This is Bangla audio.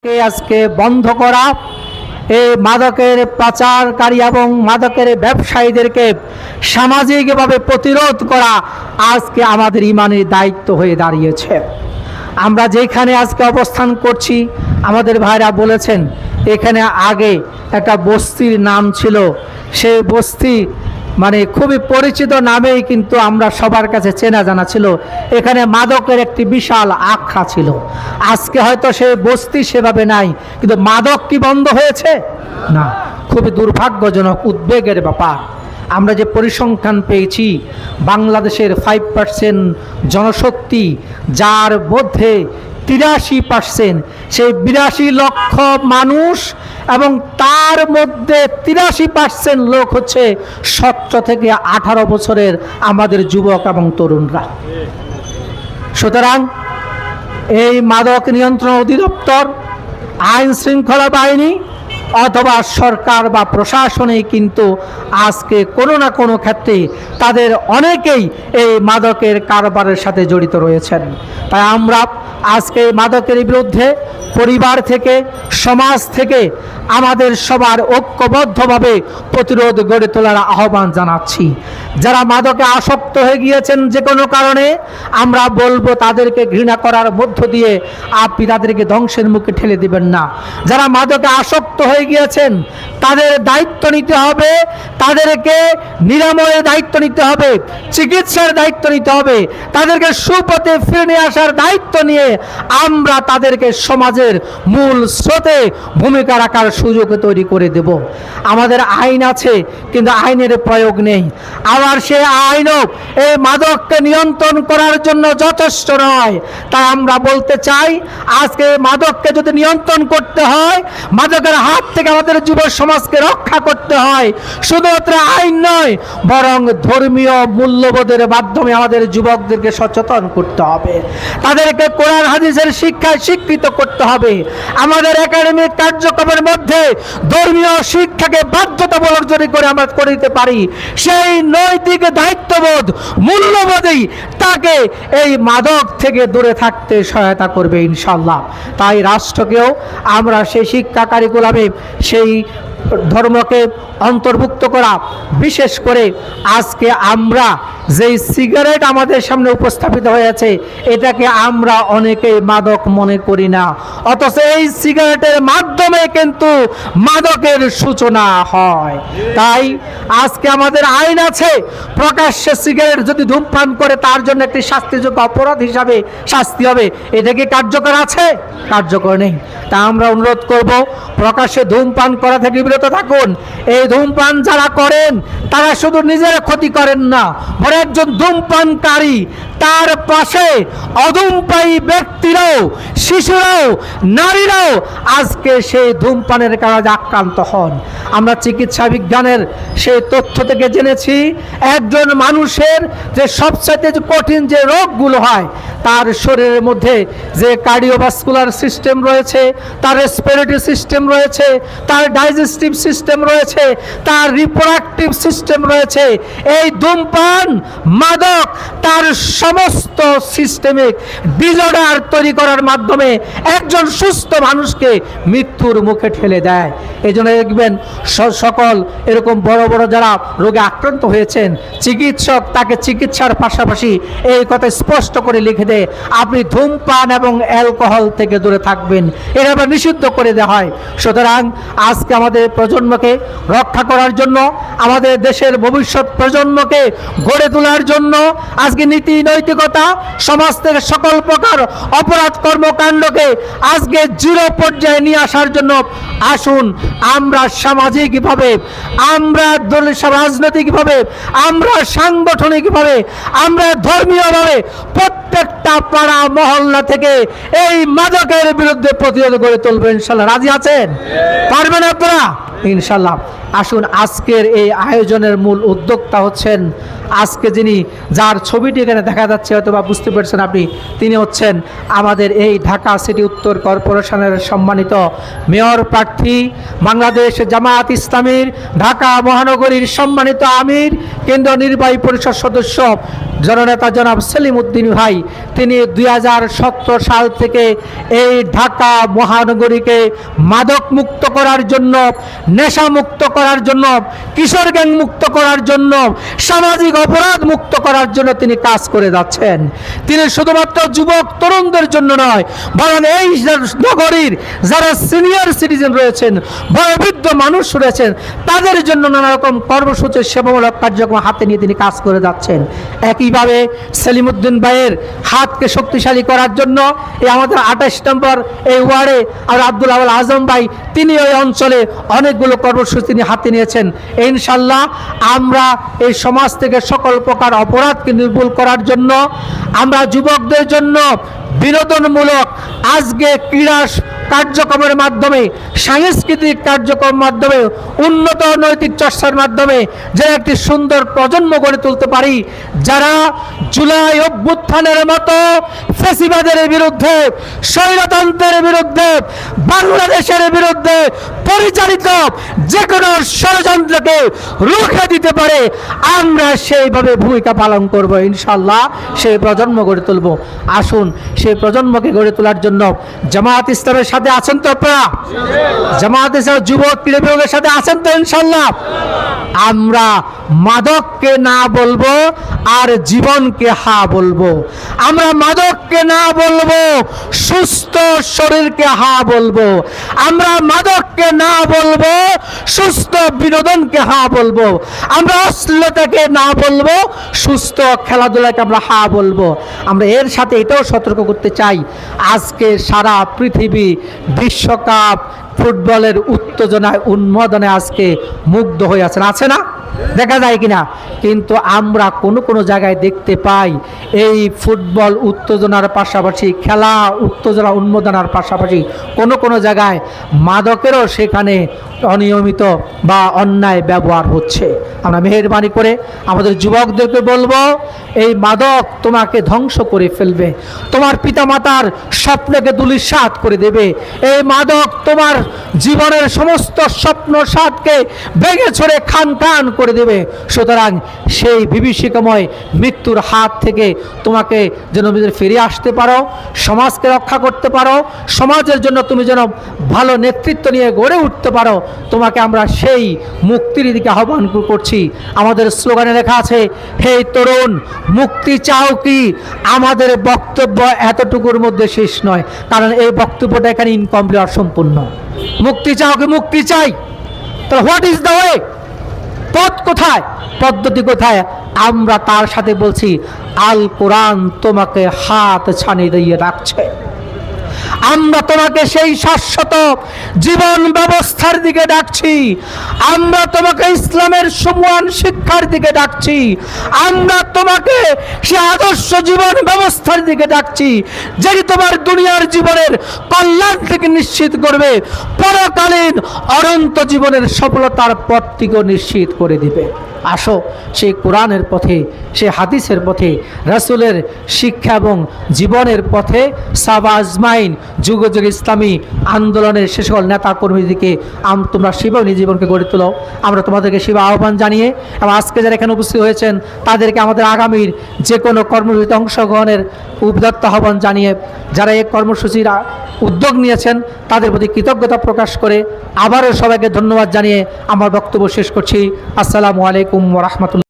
আজকে বন্ধ করা, এই মাদকের পাচারকারী এবং মাদকের ব্যবসায়ীদেরকে সামাজিকভাবে প্রতিরোধ করা আজকে আমাদের ইমানের দায়িত্ব হয়ে দাঁড়িয়েছে। আমরা যেখানে আজকে অবস্থান করছি, আমাদের ভাইরা বলেছেন এখানে আগে একটা বস্তির নাম ছিল, সেই বস্তি মানে খুবই পরিচিত নামেই কিন্তু আমরা সবার কাছে চেনা জানা ছিল। এখানে মাদকের একটি বিশাল আখড়া ছিল। আজকে হয়তো সেই বস্তি সেভাবে নাই, কিন্তু মাদক কি বন্ধ হয়েছে? না। খুবই দুর্ভাগ্যজনক, উদ্বেগের ব্যাপার। আমরা যে পরিসংখ্যান পেয়েছি, বাংলাদেশের 5% জনশক্তি, যার মধ্যে 83%, সেই 82 লক্ষ মানুষ, এবং তার মধ্যে 83% লোক হচ্ছে 17 থেকে 18 বছরের আমাদের যুবক এবং তরুণরা। সুতরাং এই মাদক নিয়ন্ত্রণ অধিদপ্তর, আইন শৃঙ্খলা বাহিনী অথবা সরকার বা প্রশাসনে কিন্তু আজকে কোনো না কোনো ক্ষেত্রে তাদের অনেকেই এই মাদকের কারবারের সাথে জড়িত রয়েছেন। তাই আমরা আজকে মাদকের বিরুদ্ধে পরিবার থেকে, সমাজ থেকে আমাদের সবার ঐক্যবদ্ধভাবে প্রতিরোধ গড়ে তোলার আহ্বান জানাচ্ছি। যারা মাদকে আসক্ত হয়ে গিয়েছেন যে কোনো কারণে, আমরা বলবো তাদেরকে ঘৃণা করার মধ্য দিয়ে আপনি তাদেরকে ধ্বংসের মুখে ঠেলে দিবেন না। যারা মাদকে আসক্ত হয়ে গিয়েছেন তাদের দায়িত্ব নিতে হবে, তাদেরকে নিরাময়ের দায়িত্ব নিতে হবে, চিকিৎসার দায়িত্ব নিতে হবে, তাদেরকে সুপথে ফিরে নিয়ে আসার দায়িত্ব নিয়ে আমরা তাদেরকে সমাজের মূল স্রোতে ভূমিকা রাখার সুযোগ তৈরি করে দেব। আমাদের আইন আছে, কিন্তু আইনের প্রয়োগ নেই। আবার সে আইনও এই মাদককে নিয়ন্ত্রণ করার জন্য যথেষ্ট নয়। তাই আমরা বলতে চাই, আজকে মাদককে যদি নিয়ন্ত্রণ করতে হয়, মাদকের হাত থেকে আমাদের যুব সমাজকে রক্ষা করতে হয়, শুধুমাত্র আইন নয়, বরং ধর্মীয় মূল্যবোধের মাধ্যমে আমাদের যুবকদেরকে সচেতন করতে হবে, তাদেরকে কোরআন হাদিসের শিক্ষায় শিক্ষিত করতে হবে। আমাদের একাডেমিক কার্যক্রমের মধ্যে ধর্মীয় শিক্ষাকে বাধ্যতামূলক যদি করে আমরা করে দিতে পারি, সেই নৈতিক দায়িত্ববোধ, মূল্যবোধই তাকে এই মাদক থেকে দূরে থাকতে সহায়তা করবে ইনশাল্লাহ। তাই রাষ্ট্রকেও আমরা সেই শিক্ষা কারিকুলামে সেই ধর্মকে অন্তর্ভুক্ত করা, বিশেষ করে আজকে আমরা যেই সিগারেট আমাদের সামনে উপস্থাপিত হয়েছে, এটাকে আমরা অনেকেই মাদক মনে করি না, অথচ এই সিগারেটের মাধ্যমে কিন্তু মাদকের সূচনা হয়। তাই আজকে আমাদের আইন আছে, প্রকাশ্যে সিগারেট যদি ধূমপান করে তার জন্য একটি শাস্তিযোগ্য অপরাধ হিসাবে শাস্তি হবে। এটা কি কার্যকর আছে? কার্যকর নেই। তা আমরা অনুরোধ করব, প্রকাশ্যে ধূমপান করা থেকে বিরত থাকুন। এই ধূমপান যারা করেন তারা শুধু নিজের ক্ষতি করেন না, বরং একজন ধূমপানকারী, তার পাশে অধূমপায়ী ব্যক্তিরাও, শিশুরাও, নারীরাও আজকে সেই ধূমপানের কারণে আক্রান্ত হন। আমরা চিকিৎসা বিজ্ঞানের সেই তথ্য থেকে জেনেছি, একজন মানুষের যে সবচেয়ে কঠিন যে রোগগুলো হয়, তার শরীরের মধ্যে যে কার্ডিওভাস্কুলার সিস্টেম রয়েছে, তার রেসপিরেটরি সিস্টেম রয়েছে, তার ডাইজেস্টিভ সিস্টেম রয়েছে, তার রিপ্রোডাক্টিভ সিস্টেম রয়েছে, এই ধূমপান, মাদক তার সমস্ত সিস্টেমিক ডিসঅর্ডার তৈরি করার মাধ্যমে একজন সুস্থ মানুষকে মৃত্যুর মুখে ঠেলে দেয়। এই জন্য দেখবেন সকল এরকম বড় বড় যারা রোগে আক্রান্ত হয়েছেন, চিকিৎসক তাকে চিকিৎসার পাশাপাশি এই কথা স্পষ্ট করে লিখে দেয়, আপনি ধূমপান এবং অ্যালকোহল থেকে দূরে থাকবেন, এটা আবার নিষিদ্ধ করে দেওয়া হয়। সুতরাং আজকে আমাদের প্রজন্মকে রক্ষা করার জন্য, আমাদের দেশের ভবিষ্যৎ প্রজন্মকে গড়ে তোলার জন্য, আজকে নীতি নৈতিকতা, সমাজ থেকে সকল প্রকার অপরাধ কর্মকাণ্ডকে আজকে জিরো পর্যায়ে নিয়ে আসার জন্য আসুন আমরা সামাজিকভাবে, আমরা রাজনৈতিকভাবে, আমরা সাংগঠনিকভাবে, আমরা ধর্মীয়ভাবে প্রত্যেকটা পাড়া মহল্লা থেকে এই মাদকের বিরুদ্ধে প্রতিরোধ গড়ে তুলবেন। ইনশাল্লাহ রাজি আছেন? পারবেন আপনারা? ইনশাল্লাহ। আসুন, আজকের এই আয়োজনের মূল উদ্যোক্তা হচ্ছেন, আজকে যিনি, যার ছবিটি এখানে দেখা যাচ্ছে, হয়তো বা বুঝতে পারছেন আপনি, তিনি হচ্ছেন আমাদের এই ঢাকা সিটি উত্তর কর্পোরেশনের সম্মানিত মেয়র প্রার্থী, বাংলাদেশ জামায়াত ইসলামীর ঢাকা মহানগরীর সম্মানিত আমির, কেন্দ্রীয় নির্বাহী পরিষদ সদস্য জননেতা জনাব সেলিম উদ্দিন ভাই, তিনি 2017 সাল থেকে এই ঢাকা মহানগরীকে মাদক মুক্ত করার জন্য, নেশা মুক্ত করার জন্য, কিশোর গ্যাং মুক্ত করার জন্য, সামাজিক অপরাধ মুক্ত করার জন্য তিনি কাজ করে যাচ্ছেন। তিনি শুধুমাত্র যুবক তরুণদের জন্য নয়, বরং এই নগরীর যারা সিনিয়র সিটিজেন রয়েছেন, বয়োবৃদ্ধ মানুষ রয়েছেন, তাদের জন্য নানা রকম কর্মসূচি, সেবামূলক কার্যক্রম হাতে নিয়ে তিনি কাজ করে যাচ্ছেন। একইভাবে সেলিম উদ্দিন ভাইয়ের হাতকে শক্তিশালী করার জন্য এই আমাদের 28 নম্বর এই ওয়ার্ডে আর আব্দুল আওয়াল আজম ভাই, তিনি ওই অঞ্চলে অনেকগুলো কর্মসূচি তিনি হাতে নিয়েছেন। ইনশাল্লাহ আমরা এই সমাজ থেকে সকল প্রকার অপরাধকে নির্মূল করার জন্য, আমরা যুবকদের জন্য বিনোদনমূলক আজকে ক্রীড়া কার্যক্রমের মাধ্যমে, সাংস্কৃতিক কার্যক্রমের মাধ্যমে, উন্নত নৈতিক চর্চার মাধ্যমে যে একটি সুন্দর প্রজন্ম গড়ে তুলতে পারি, যারা জুলাই অভ্যুত্থানের মতো ফ্যাসিবাদের বিরুদ্ধে, স্বৈরতন্ত্রের বিরুদ্ধে, বাংলাদেশের বিরুদ্ধে পরিচালিত যে কোনো ষড়যন্ত্রকে রুখে দিতে পারে, আমরা সেইভাবে ভূমিকা পালন করব। ইনশাল্লাহ সেই প্রজন্ম গড়ে তুলব। আসুন সেই প্রজন্মকে গড়ে তোলার জন্য জামায়াত ইসলামের সাথে আছেন তো আপনারা? জামায়াত ইসলাম যুবক ক্রীড়া বিভাগের সাথে আছেন তো? ইনশাল্লাহ আমরা মাদককে না বলবো আর জীবনকে হা বলবো। আমরা মাদককে না বলবো, সুস্থ শরীরকে হা বলবো। আমরা মাদককে না বলবো, সুস্থ বিনোদনকে হা বলবো। আমরা অশ্লীলতাকে না বলবো, সুস্থ খেলাধুলাকে আমরা হা বলবো। আমরা এর সাথে এটাও সতর্ক করতে চাই, আজকে সারা পৃথিবী বিশ্বকাপ ফুটবলের উত্তেজনায়, উন্মাদনায় আজকে মুগ্ধ হয়ে আছেন, আছে না? দেখা যায় কিনা? কিন্তু আমরা কোনো কোনো জায়গায় দেখতে পাই এই ফুটবল উত্তেজনার পাশাপাশি, খেলা উত্তেজনা উন্মাদনার পাশাপাশি কোনো কোনো জায়গায় মাদকেরও সেখানে অনিয়মিত বা অন্যায় ব্যবহার হচ্ছে। আমরা মেহেরবানি করে আমাদের যুবকদেরকে বলবো, এই মাদক তোমাকে ধ্বংস করে ফেলবে, তোমার পিতামাতার স্বপ্নকে ধূলিসাৎ করে দেবে। এই মাদক তোমার জীবনের সমস্ত স্বপ্ন সাতকে ভেঙে ছড়ে খান খান করে দেবে। সুতরাং সেই বিভীষিকাময় মৃত্যুর হাত থেকে তোমাকে যেন ফিরে আসতে পারো, সমাজকে রক্ষা করতে পারো, সমাজের জন্য তুমি যেন ভালো নেতৃত্ব নিয়ে গড়ে উঠতে পারো, তোমাকে আমরা সেই মুক্তির দিকে আহ্বান করছি। আমাদের স্লোগানে লেখা আছে, হে তরুণ মুক্তি চাও কি? আমাদের বক্তব্য এতটুকুর মধ্যে শেষ নয়, কারণ এই বক্তব্যটা এখানে ইনকমপ্লিট, অসম্পূর্ণ। মুক্তি চাও কি? মুক্তি চাই। তাহলে হোয়াট ইজ দ্য ওয়ে? পথ কোথায়, পদ্ধতি কোথায়? আমরা তার সাথে বলছি, আল কোরআন তোমাকে হাত ছানি দিয়ে রাখছে। আমরা তোমাকে সেই শাশ্বত জীবন ব্যবস্থার দিকে ডাকছি। আমরা তোমাকে ইসলামের সমমান শিক্ষার দিকে ডাকছি। আমরা তোমাকে সেই আদর্শ জীবন ব্যবস্থার দিকে ডাকছি, যেটি তোমার দুনিয়ার জীবনের কল্যাণ থেকে নিশ্চিত করবে, পরকালীন অনন্ত জীবনের সফলতার পথটিকেও নিশ্চিত করে দিবে। আসো সেই কোরআনের পথে, সেই হাদিসের পথে, রাসূলের শিক্ষা এবং জীবনের পথে সাহাবা আজমাইন, যুগ যুগ ইসলামী আন্দোলনের সে সকল নেতা কর্মীদেরকে তোমরা সেভাবে জীবনকে গড়ে তোলো। আমরা তোমাদেরকে সেবা আহ্বান জানিয়ে এবং আজকে যারা এখানে উপস্থিত হয়েছেন তাদেরকে আমাদের আগামীর যে কোনো কর্মসূচিতে অংশগ্রহণের উদ্যত্ত আহ্বান জানিয়ে, যারা এই কর্মসূচির উদ্যোগ নিয়েছেন তাদের প্রতি কৃতজ্ঞতা প্রকাশ করে আবারও সবাইকে ধন্যবাদ জানিয়ে আমার বক্তব্য শেষ করছি। আসসালামু আলাইকুম ওয়া রাহমাতুল্লাহ।